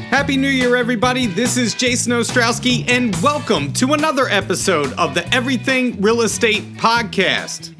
Happy New Year, everybody. This is Jason Ostrowski, and welcome to another episode of the Everything Real Estate Podcast.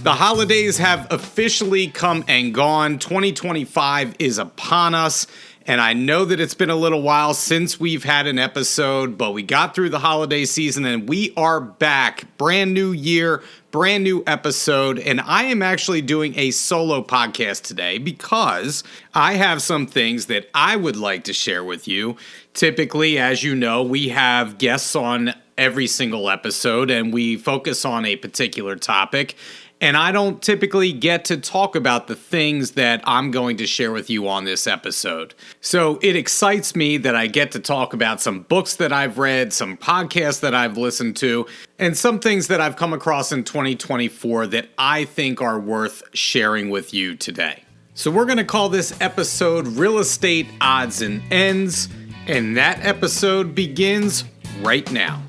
The holidays have officially come and gone. 2025 is upon us, and I know that it's been a little while since we've had an episode, but we got through the holiday season, and we are back. Brand new year, brand new episode, and I am actually doing a solo podcast today because I have some things that I would like to share with you. Typically, as you know, we have guests on every single episode, and we focus on a particular topic. And I don't typically get to talk about the things that I'm going to share with you on this episode. So it excites me that I get to talk about some books that I've read, some podcasts that I've listened to, and some things that I've come across in 2024 that I think are worth sharing with you today. So we're going to call this episode Real Estate Odds and Ends, and that episode begins right now.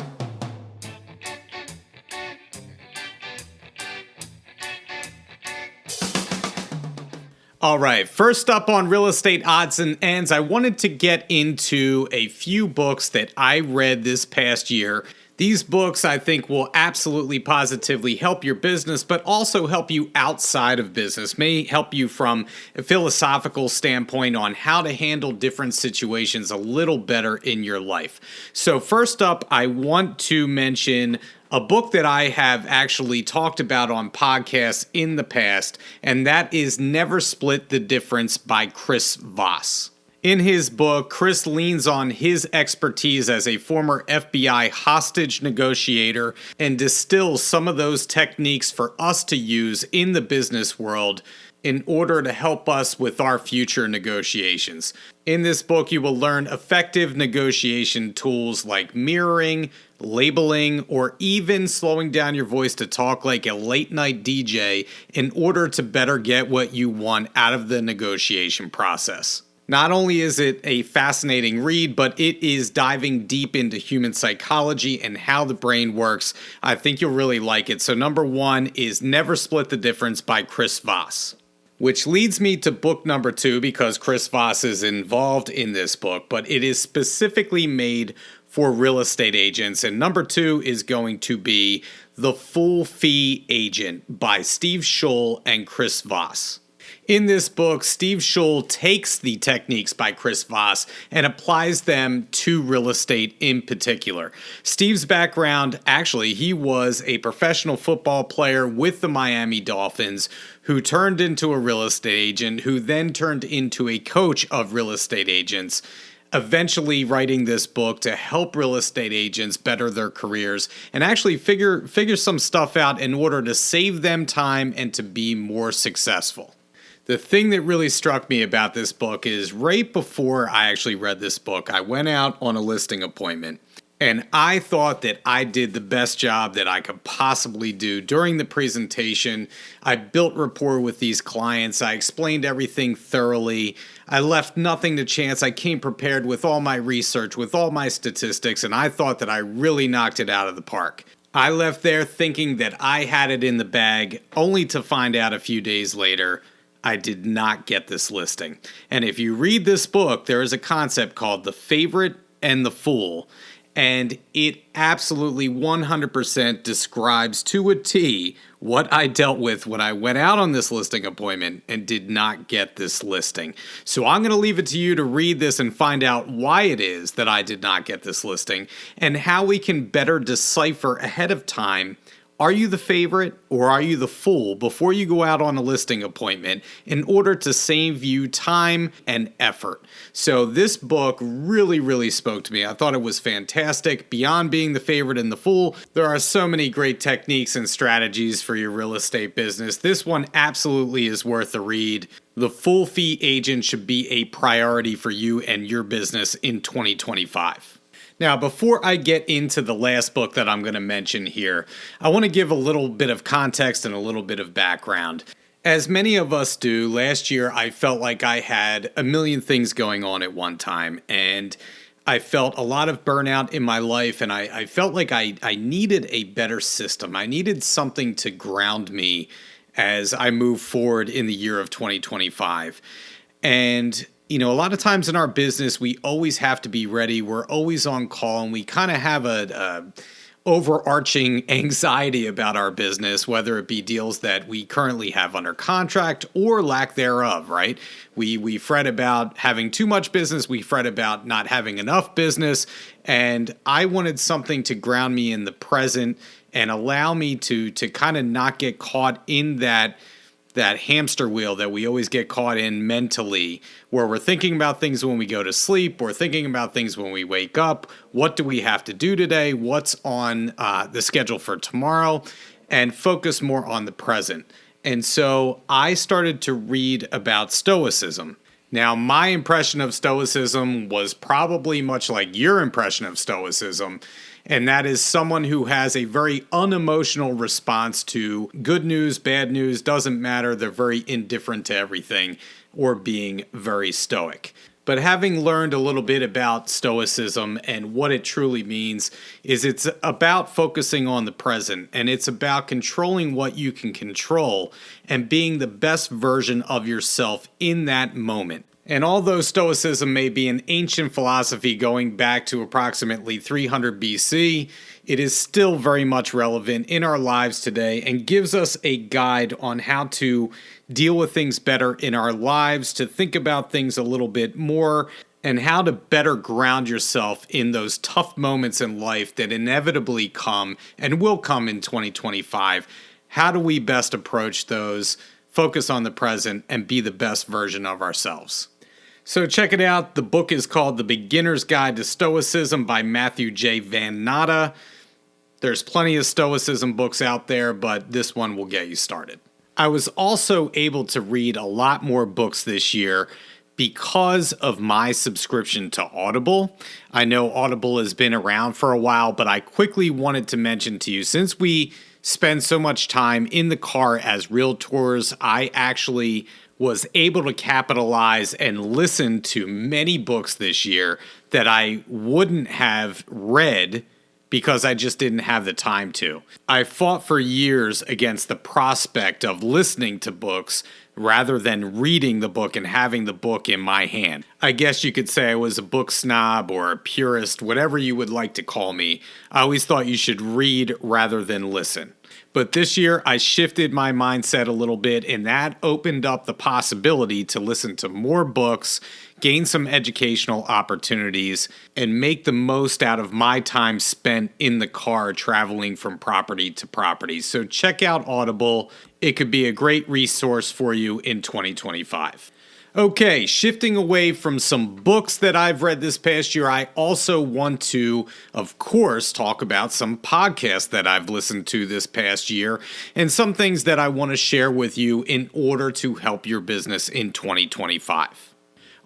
All right, first up on Real Estate Odds and Ends, I wanted to get into a few books that I read this past year. These books, I think, will absolutely positively help your business, but also help you outside of business, may help you from a philosophical standpoint on how to handle different situations a little better in your life. So first up, I want to mention a book that I have actually talked about on podcasts in the past, and that is Never Split the Difference by Chris Voss. In his book, Chris leans on his expertise as a former FBI hostage negotiator and distills some of those techniques for us to use in the business world in order to help us with our future negotiations. In this book, you will learn effective negotiation tools like mirroring, labeling, or even slowing down your voice to talk like a late-night DJ in order to better get what you want out of the negotiation process. Not only is it a fascinating read, but it is diving deep into human psychology and how the brain works. I think you'll really like it. So number one is Never Split the Difference by Chris Voss. Which leads me to book number two, because Chris Voss is involved in this book, but it is specifically made for real estate agents. And number two is going to be The Full Fee Agent by Steve Shull and Chris Voss. In this book, Steve Shull takes the techniques by Chris Voss and applies them to real estate in particular. Steve's background, actually, he was a professional football player with the Miami Dolphins who turned into a real estate agent, who then turned into a coach of real estate agents, eventually writing this book to help real estate agents better their careers and actually figure some stuff out in order to save them time and to be more successful. The thing that really struck me about this book is right before I actually read this book, I went out on a listing appointment, and I thought that I did the best job that I could possibly do during the presentation. I built rapport with these clients. I explained everything thoroughly. I left nothing to chance. I came prepared with all my research, with all my statistics, and I thought that I really knocked it out of the park. I left there thinking that I had it in the bag, only to find out a few days later I did not get this listing. And if you read this book, there is a concept called the favorite and the fool. And it absolutely 100% describes to a T what I dealt with when I went out on this listing appointment and did not get this listing. So I'm going to leave it to you to read this and find out why it is that I did not get this listing and how we can better decipher ahead of time. Are you the favorite or are you the fool before you go out on a listing appointment in order to save you time and effort? So this book really spoke to me. I thought it was fantastic. Beyond being the favorite and the fool, there are so many great techniques and strategies for your real estate business. This one absolutely is worth a read. The Full Fee Agent should be a priority for you and your business in 2025. Now, before I get into the last book that I'm going to mention here, I want to give a little bit of context and a little bit of background. As many of us do, last year I felt like I had a million things going on at one time, and I felt a lot of burnout in my life, and I felt like I needed a better system. I needed something to ground me as I move forward in the year of 2025. And a lot of times in our business, we always have to be ready. We're always on call, and we kind of have a overarching anxiety about our business, whether it be deals that we currently have under contract or lack thereof, right? We fret about having too much business. We fret about not having enough business. And I wanted something to ground me in the present and allow me to kind of not get caught in that hamster wheel that we always get caught in mentally, where we're thinking about things when we go to sleep, we're thinking about things when we wake up. What do we have to do today? What's on the schedule for tomorrow? And focus more on the present. And so I started to read about Stoicism. Now, my impression of Stoicism was probably much like your impression of Stoicism, and that is someone who has a very unemotional response to good news, bad news, doesn't matter. They're very indifferent to everything, or being very stoic. But having learned a little bit about Stoicism and what it truly means is it's about focusing on the present, and it's about controlling what you can control and being the best version of yourself in that moment. And although Stoicism may be an ancient philosophy going back to approximately 300 BC, it is still very much relevant in our lives today and gives us a guide on how to deal with things better in our lives, to think about things a little bit more, and how to better ground yourself in those tough moments in life that inevitably come and will come in 2025. How do we best approach those, focus on the present, and be the best version of ourselves? So check it out. The book is called The Beginner's Guide to Stoicism by Matthew J. Van Natta. There's plenty of Stoicism books out there, but this one will get you started. I was also able to read a lot more books this year because of my subscription to Audible. I know Audible has been around for a while, but I quickly wanted to mention to you, since we spend so much time in the car as realtors, I actually was able to capitalize and listen to many books this year that I wouldn't have read because I just didn't have the time to. I fought for years against the prospect of listening to books rather than reading the book and having the book in my hand. I guess you could say I was a book snob or a purist, whatever you would like to call me. I always thought you should read rather than listen. But this year, I shifted my mindset a little bit, and that opened up the possibility to listen to more books, gain some educational opportunities, and make the most out of my time spent in the car traveling from property to property. So check out Audible. It could be a great resource for you in 2025. Okay, shifting away from some books that I've read this past year, I also want to, of course, talk about some podcasts that I've listened to this past year and some things that I want to share with you in order to help your business in 2025.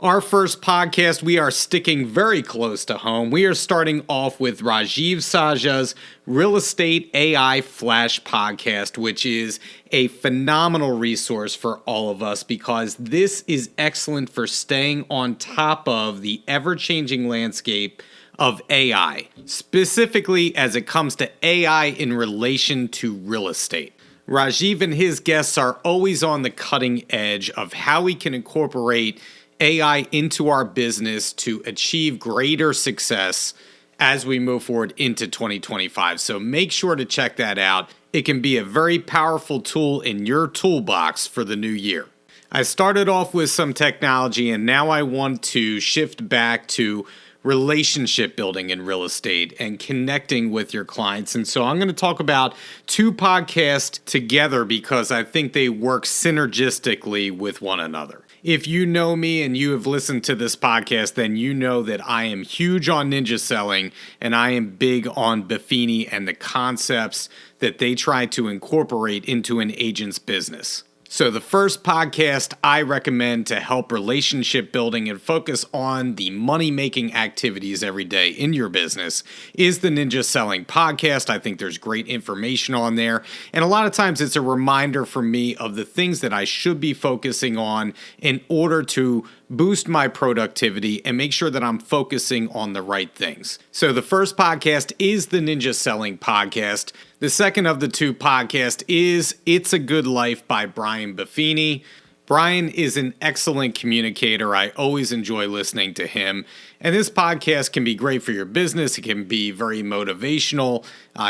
Our first podcast, we are sticking very close to home. We are starting off with Rajiv Sajja's Real Estate AI Flash podcast, which is a phenomenal resource for all of us because this is excellent for staying on top of the ever-changing landscape of AI, specifically as it comes to AI in relation to real estate. Rajiv and his guests are always on the cutting edge of how we can incorporate AI into our business to achieve greater success as we move forward into 2025. So make sure to check that out. It can be a very powerful tool in your toolbox for the new year. I started off with some technology, and now I want to shift back to relationship building in real estate and connecting with your clients. And so I'm going to talk about two podcasts together because I think they work synergistically with one another. If you know me and you have listened to this podcast, then you know that I am huge on ninja selling and I am big on Buffini and the concepts that they try to incorporate into an agent's business. So the first podcast I recommend to help relationship building and focus on the money-making activities every day in your business is the Ninja Selling Podcast. I think there's great information on there. And a lot of times it's a reminder for me of the things that I should be focusing on in order to boost my productivity and make sure that I'm focusing on the right things. So the first podcast is the Ninja Selling Podcast. The second of the two podcasts is It's a Good Life by Brian Buffini. Brian is an excellent communicator. I always enjoy listening to him. And this podcast can be great for your business. It can be very motivational,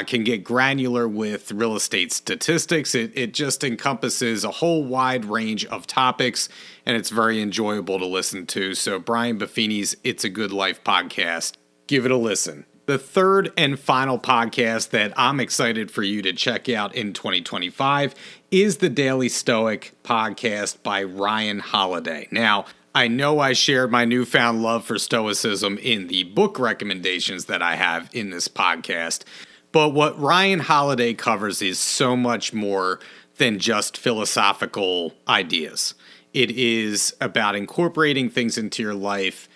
can get granular with real estate statistics. It just encompasses a whole wide range of topics, and it's very enjoyable to listen to. So Brian Buffini's It's a Good Life podcast. Give it a listen. The third and final podcast that I'm excited for you to check out in 2025 is the Daily Stoic podcast by Ryan Holiday. Now, I know I shared my newfound love for Stoicism in the book recommendations that I have in this podcast, but what Ryan Holiday covers is so much more than just philosophical ideas. It is about incorporating things into your life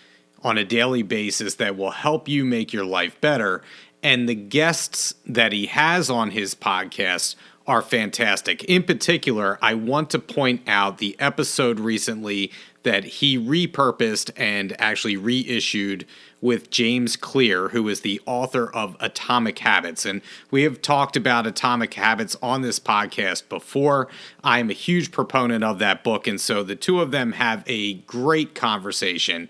on a daily basis that will help you make your life better. And the guests that he has on his podcast are fantastic. In particular, I want to point out the episode recently that he repurposed and actually reissued with James Clear, who is the author of Atomic Habits. And we have talked about Atomic Habits on this podcast before. I am a huge proponent of that book, and so the two of them have a great conversation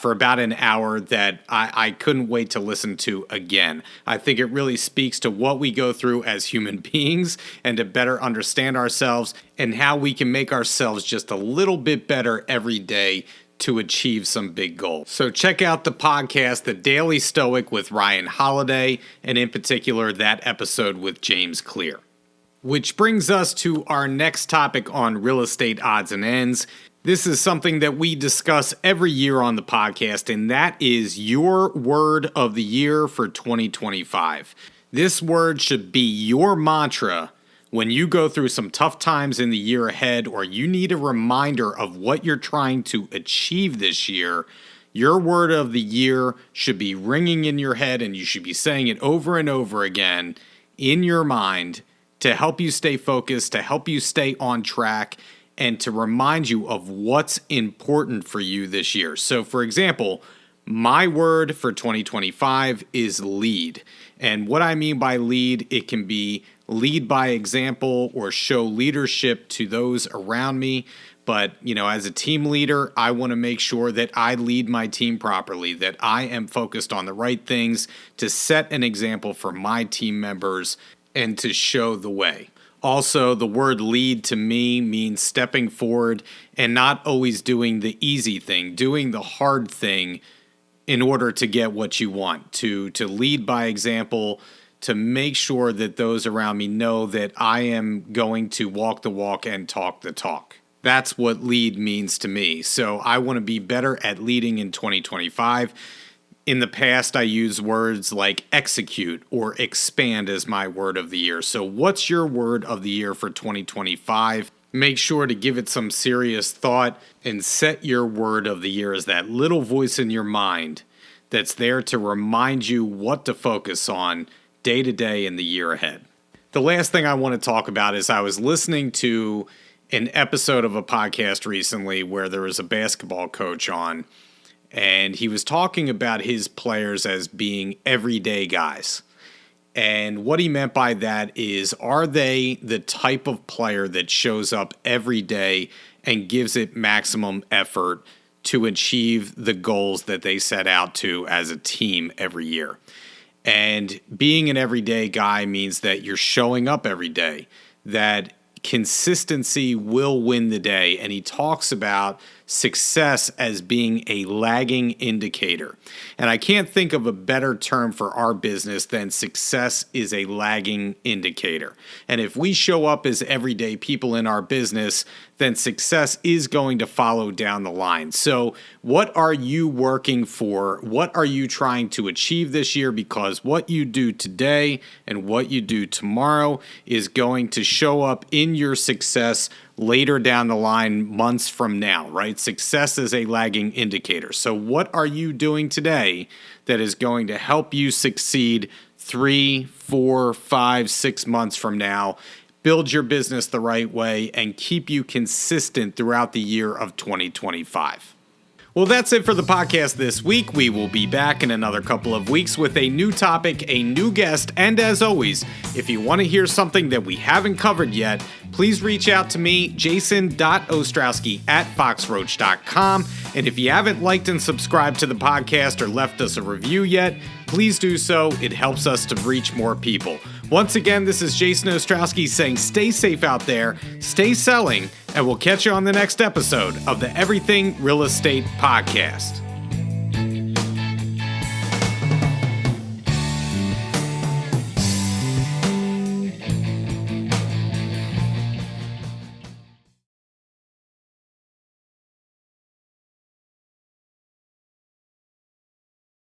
for about an hour that I couldn't wait to listen to again. I think it really speaks to what we go through as human beings and to better understand ourselves and how we can make ourselves just a little bit better every day to achieve some big goals. So check out the podcast, The Daily Stoic with Ryan Holiday, and in particular, that episode with James Clear. Which brings us to our next topic on real estate odds and ends. This is something that we discuss every year on the podcast, and that is your word of the year for 2025. This word should be your mantra when you go through some tough times in the year ahead, or you need a reminder of what you're trying to achieve this year. Your word of the year should be ringing in your head, and you should be saying it over and over again in your mind to help you stay focused, to help you stay on track, and to remind you of what's important for you this year. So, for example, my word for 2025 is lead. And what I mean by lead, it can be lead by example or show leadership to those around me. But, as a team leader, I want to make sure that I lead my team properly, that I am focused on the right things to set an example for my team members and to show the way. Also, the word lead to me means stepping forward and not always doing the easy thing, doing the hard thing in order to get what you want, to lead by example, to make sure that those around me know that I am going to walk the walk and talk the talk. That's what lead means to me. So I want to be better at leading in 2025. In the past, I use words like execute or expand as my word of the year. So what's your word of the year for 2025? Make sure to give it some serious thought and set your word of the year as that little voice in your mind that's there to remind you what to focus on day to day in the year ahead. The last thing I want to talk about is I was listening to an episode of a podcast recently where there was a basketball coach on, and he was talking about his players as being everyday guys. And what he meant by that is, are they the type of player that shows up every day and gives it maximum effort to achieve the goals that they set out to as a team every year? And being an everyday guy means that you're showing up every day, that consistency will win the day. And he talks about success as being a lagging indicator. And I can't think of a better term for our business than success is a lagging indicator. And if we show up as everyday people in our business, then success is going to follow down the line. So what are you working for? What are you trying to achieve this year? Because what you do today and what you do tomorrow is going to show up in your success later down the line, months from now, right? Success is a lagging indicator. So what are you doing today that is going to help you succeed 3, 4, 5, 6 months from now? Build your business the right way and keep you consistent throughout the year of 2025. Well, that's it for the podcast this week. We will be back in another couple of weeks with a new topic, a new guest, and as always, if you want to hear something that we haven't covered yet, please reach out to me, jason.ostrowski@foxroach.com. And if you haven't liked and subscribed to the podcast or left us a review yet, please do so. It helps us to reach more people. Once again, this is Jason Ostrowski saying stay safe out there, stay selling, and we'll catch you on the next episode of the Everything Real Estate Podcast.